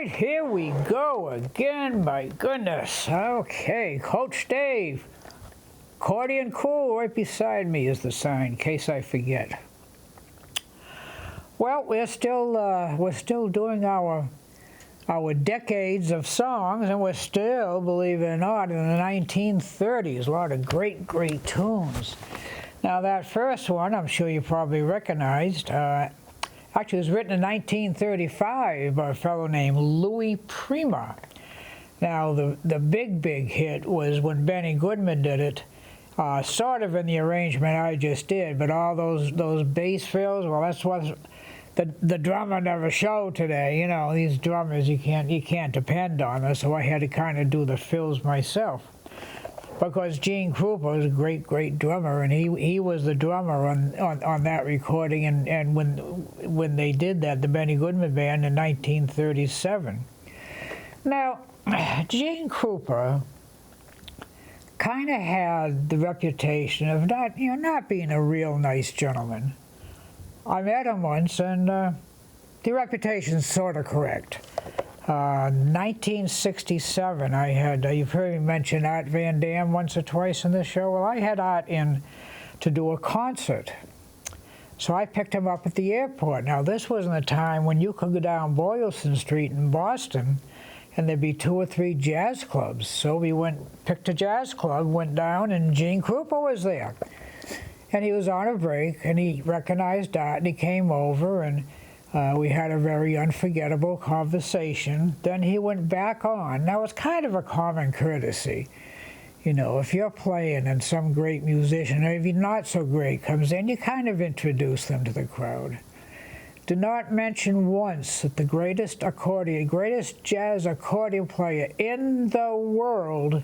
Here we go again, my goodness. Okay, Coach Dave. Accordion Cool right beside me is the sign, in case I forget. Well, we're still doing our decades of songs, and we're still, believe it or not, in the 1930s. A lot of great, great tunes. Now, that first one, I'm sure you probably recognized. Actually, it was written in 1935 by a fellow named Louis Prima. Now, the big hit was when Benny Goodman did it, sort of in the arrangement I just did, but all those bass fills, well, that's what the drummer never showed today. You know, these drummers, you can't depend on us, so I had to kind of do the fills myself. Because Gene Krupa was a great drummer, and he was the drummer on that recording, and when they did that, the Benny Goodman Band in 1937. Now, Gene Krupa kind of had the reputation of not being a real nice gentleman. I met him once, and the reputation's sort of correct. 1967, I had, you've heard me mention Art Van Dam once or twice in this show. Well, I had Art in to do a concert. So I picked him up at the airport. Now, this wasn't a time when you could go down Boylston Street in Boston and there'd be 2 or 3 jazz clubs. So we picked a jazz club, went down, and Gene Krupa was there. And he was on a break, and he recognized Art, and he came over, and we had a very unforgettable conversation. Then he went back on. Now, it's kind of a common courtesy. You know, if you're playing and some great musician, or even not so great, comes in, you kind of introduce them to the crowd. Did not mention once that the greatest jazz accordion player in the world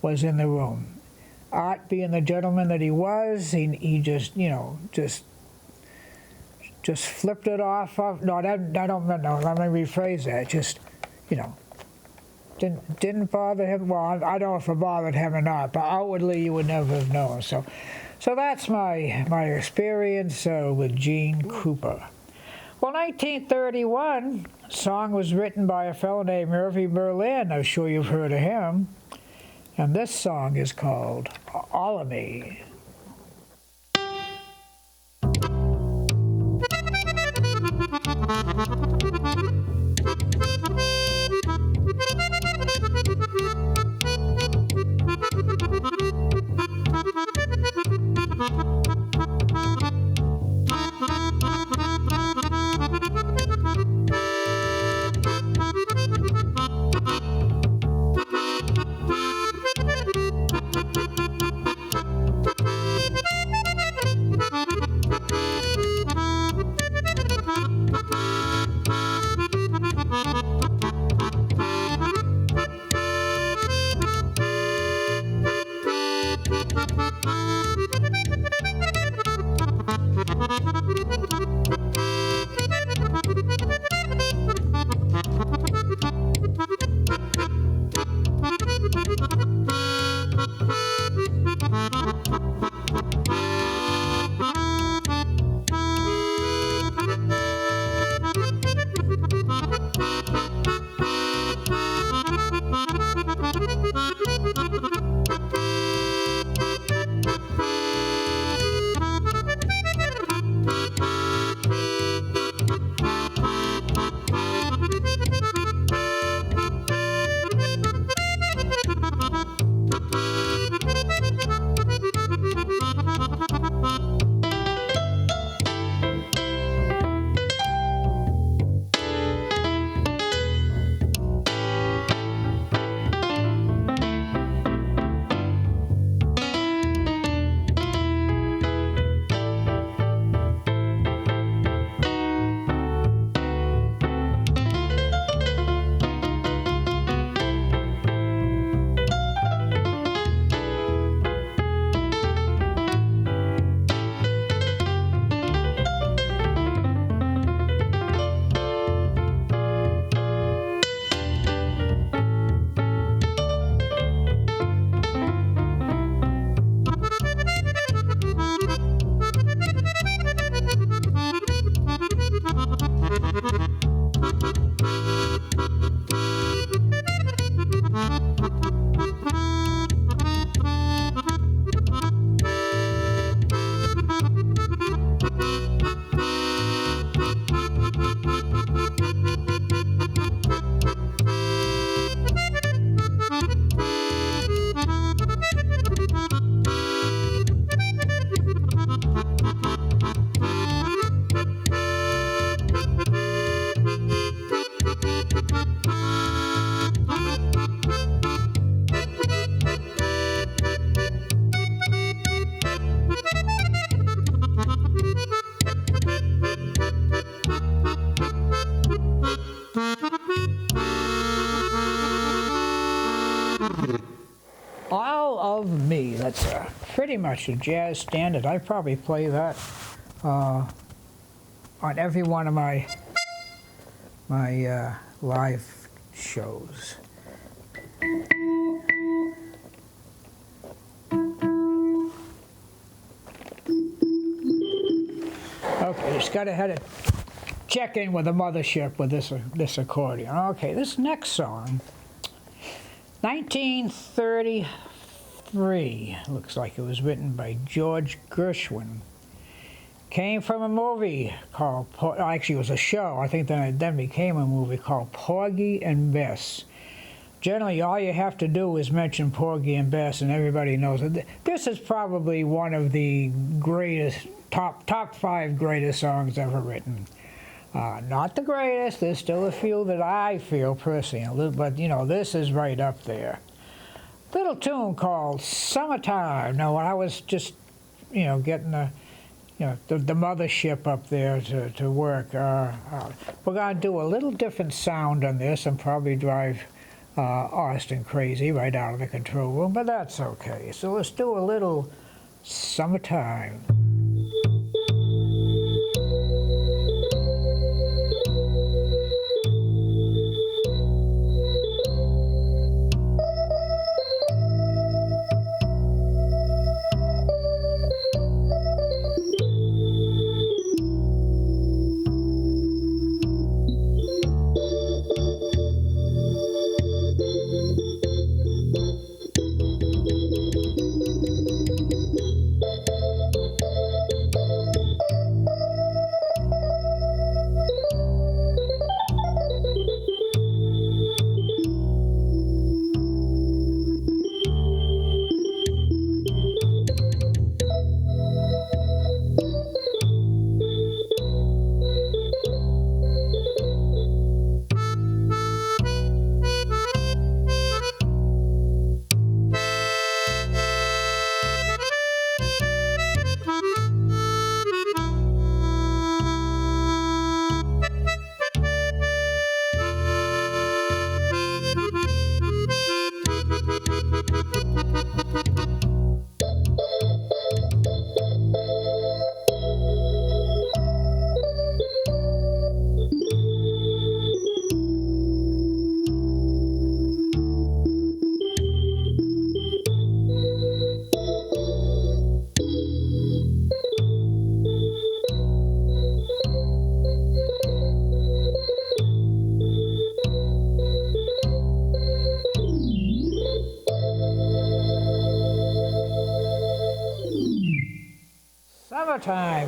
was in the room. Art, being the gentleman that he was, he just, you know, just flipped it off. No, let me rephrase that. Just, you know, didn't bother him. Well, I don't know if it bothered him or not, but outwardly you would never have known. So that's my experience with Gene Krupa. Well, 1931, a song was written by a fellow named Irving Berlin. I'm sure you've heard of him. And this song is called All of Me. All of Me. That's pretty much a jazz standard. I probably play that on every one of my live shows. Okay, just got to head check in with the mothership with this accordion. Okay, this next song, 1933, looks like it was written by George Gershwin. came from a movie called, actually it was a show, I think then it then became a movie called Porgy and Bess. Generally, all you have to do is mention Porgy and Bess, and everybody knows it. This is probably one of the greatest, top 5 greatest songs ever written. Not the greatest. There's still a few that I feel personally, but you know, this is right up there. Little tune called "Summertime." Now, when I was just, you know, getting the mothership up there to work, we're gonna do a little different sound on this and probably drive Austin crazy right out of the control room, but that's okay. So let's do a little "Summertime."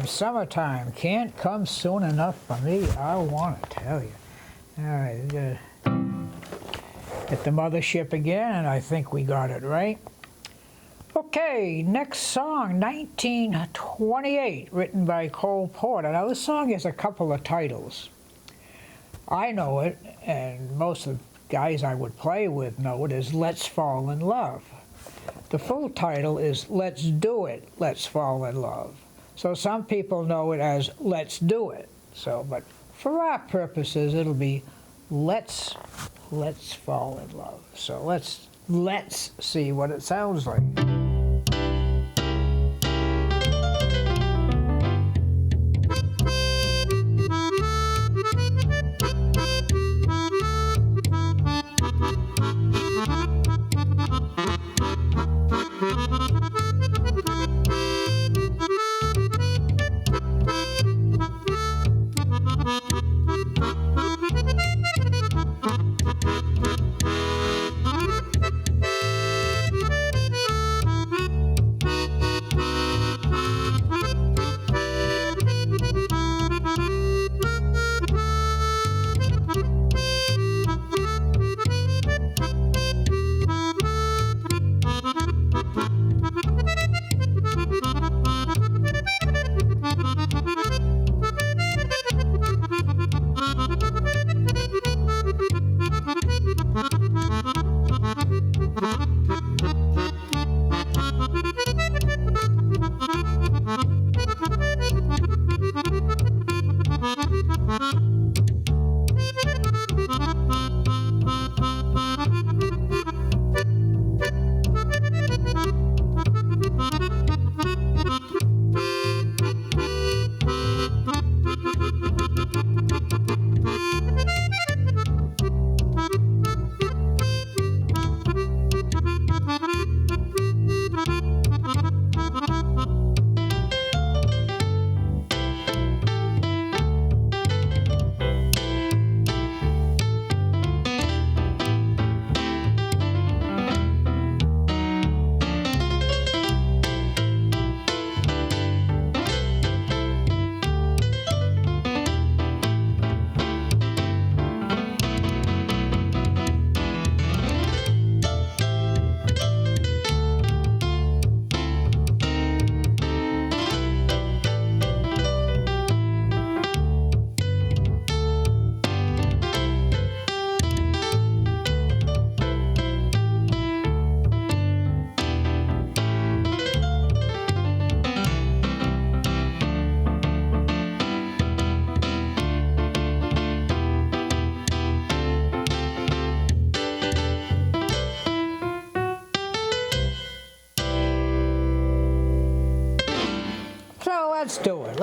Summertime can't come soon enough for me, I want to tell you. All right, we're gonna hit the mothership again, and I think we got it right. Okay, next song, 1928, written by Cole Porter. Now this song has a couple of titles. I know it, and most of the guys I would play with know it, is "Let's Fall in Love." The full title is "Let's Do It, Let's Fall in Love." So some people know it as "Let's Do It." So, but for our purposes, it'll be Let's Fall in Love. So let's see what it sounds like.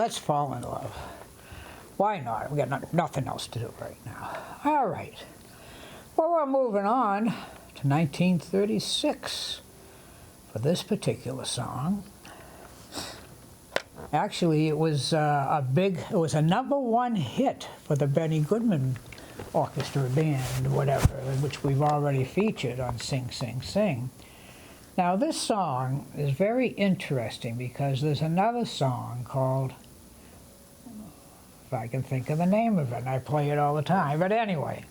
let's fall in love. Why not? We got nothing else to do right now. All right. Well, we're moving on to 1936 for this particular song. Actually, it was a #1 hit for the Benny Goodman Orchestra Band, whatever, which we've already featured on Sing, Sing, Sing. Now, this song is very interesting because there's another song called, if I can think of the name of it, and I play it all the time, but anyway,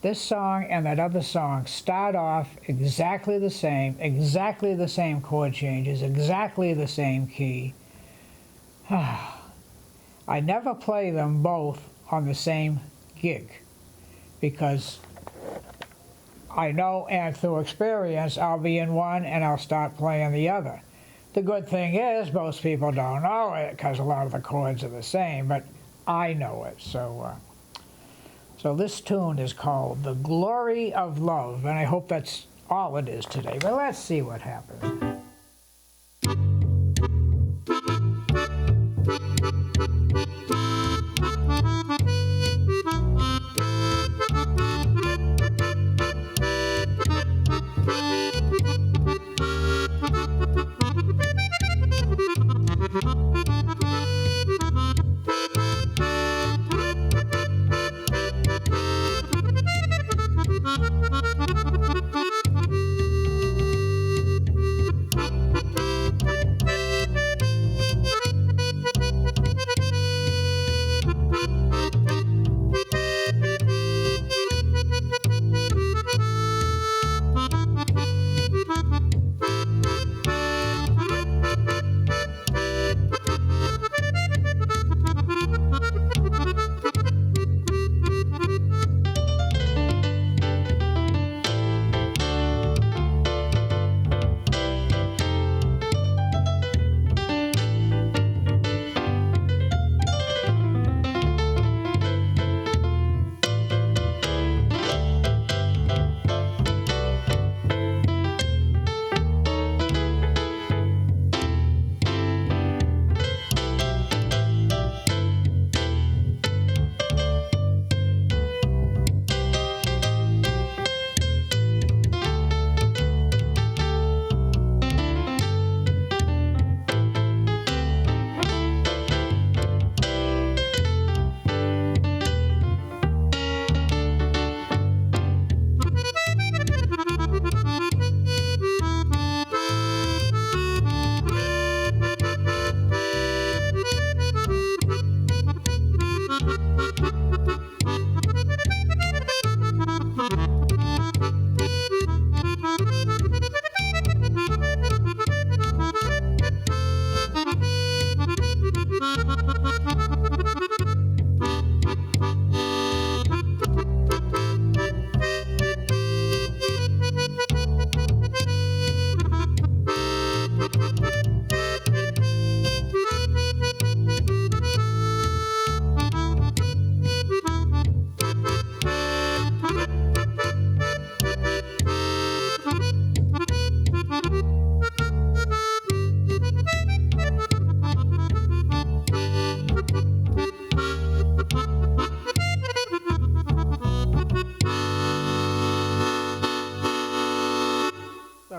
this song and that other song start off exactly the same chord changes, exactly the same key. I never play them both on the same gig because I know, and through experience, I'll be in one and I'll start playing the other. The good thing is most people don't know it because a lot of the chords are the same, but I know it. So this tune is called The Glory of Love, and I hope that's all it is today, but let's see what happens.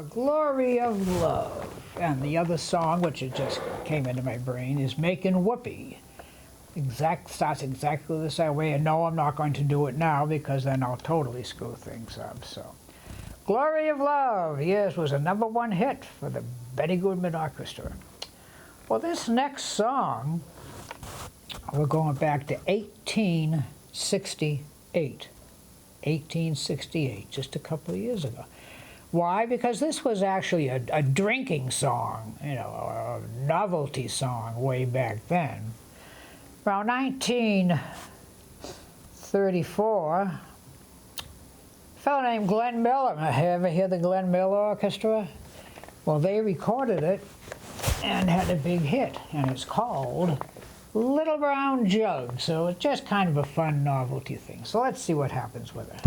Glory of Love. And the other song, which it just came into my brain, is Making Whoopee. Starts exactly the same way, and no, I'm not going to do it now because then I'll totally screw things up. So, Glory of Love, yes, was a #1 hit for the Benny Goodman Orchestra. Well, this next song, we're going back to 1868. 1868, just a couple of years ago. Why? Because this was actually a drinking song, you know, a novelty song way back then. Around 1934, a fellow named Glenn Miller, ever hear the Glenn Miller Orchestra? Well, they recorded it and had a big hit, and it's called Little Brown Jug. So it's just kind of a fun novelty thing. So let's see what happens with it.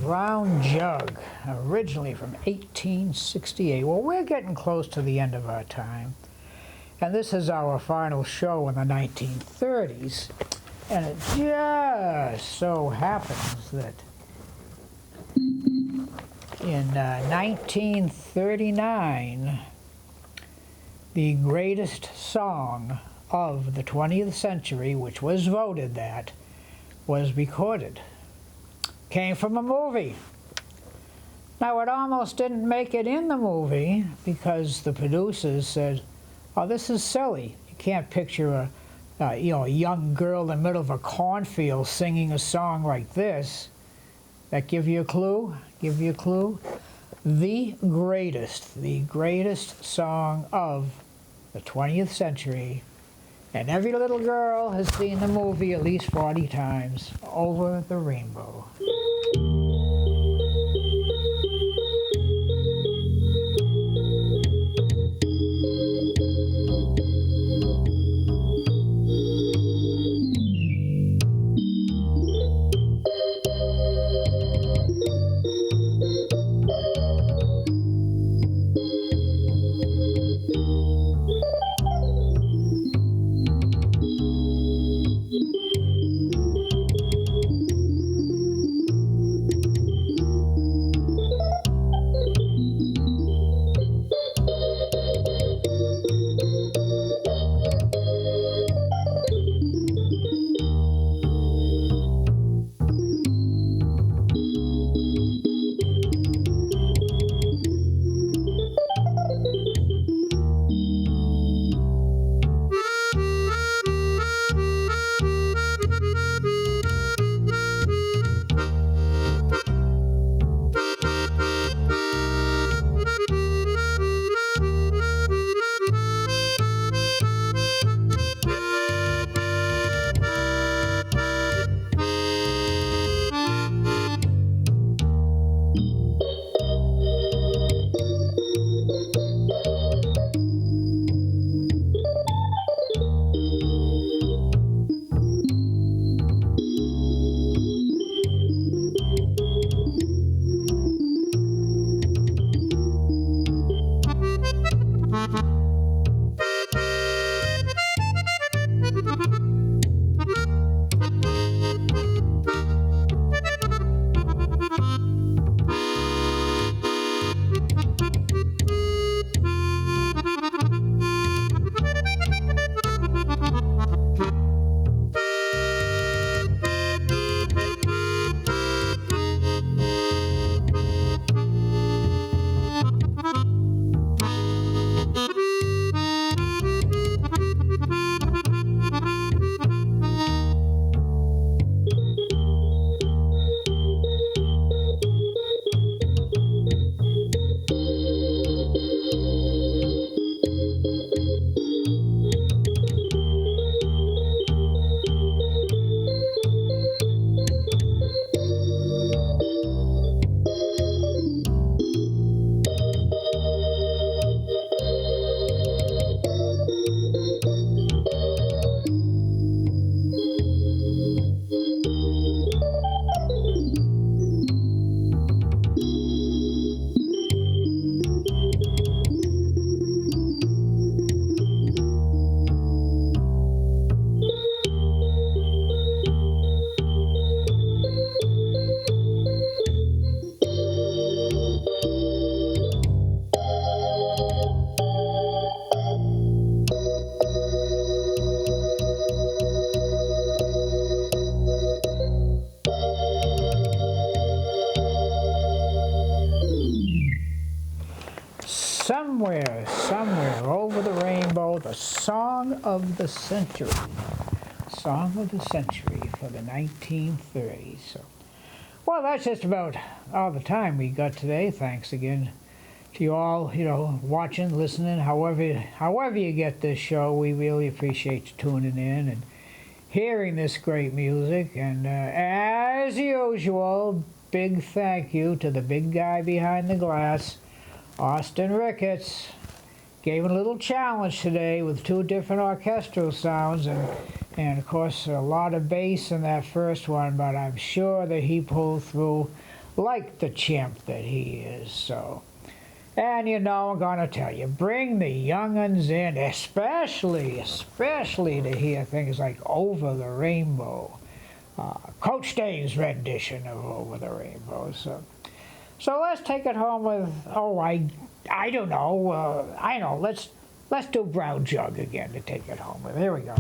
Brown Jug, originally from 1868. Well, we're getting close to the end of our time, and this is our final show in the 1930s, and it just so happens that in 1939, the greatest song of the 20th century, which was voted that, was recorded. Came from a movie. Now, it almost didn't make it in the movie because the producers said, "Oh, this is silly. You can't picture a young girl in the middle of a cornfield singing a song like this." That give you a clue? Give you a clue? The greatest song of the 20th century. And every little girl has seen the movie at least 40 times, Over the Rainbow. Somewhere over the rainbow, the song of the century. Song of the century for the 1930s. So, well, that's just about all the time we got today. Thanks again to you all, watching, listening, however you get this show. We really appreciate you tuning in and hearing this great music. And as usual, big thank you to the big guy behind the glass, Austin Ricketts. Gave a little challenge today with 2 different orchestral sounds, and of course a lot of bass in that first one, but I'm sure that he pulled through like the chimp that he is. So, and you know, I'm gonna tell you, bring the young'uns in, especially to hear things like "Over the Rainbow," Coach Dave's rendition of "Over the Rainbow." So let's take it home with, oh, I don't know, I know, let's do Brown Jug again to take it home with. Here we go.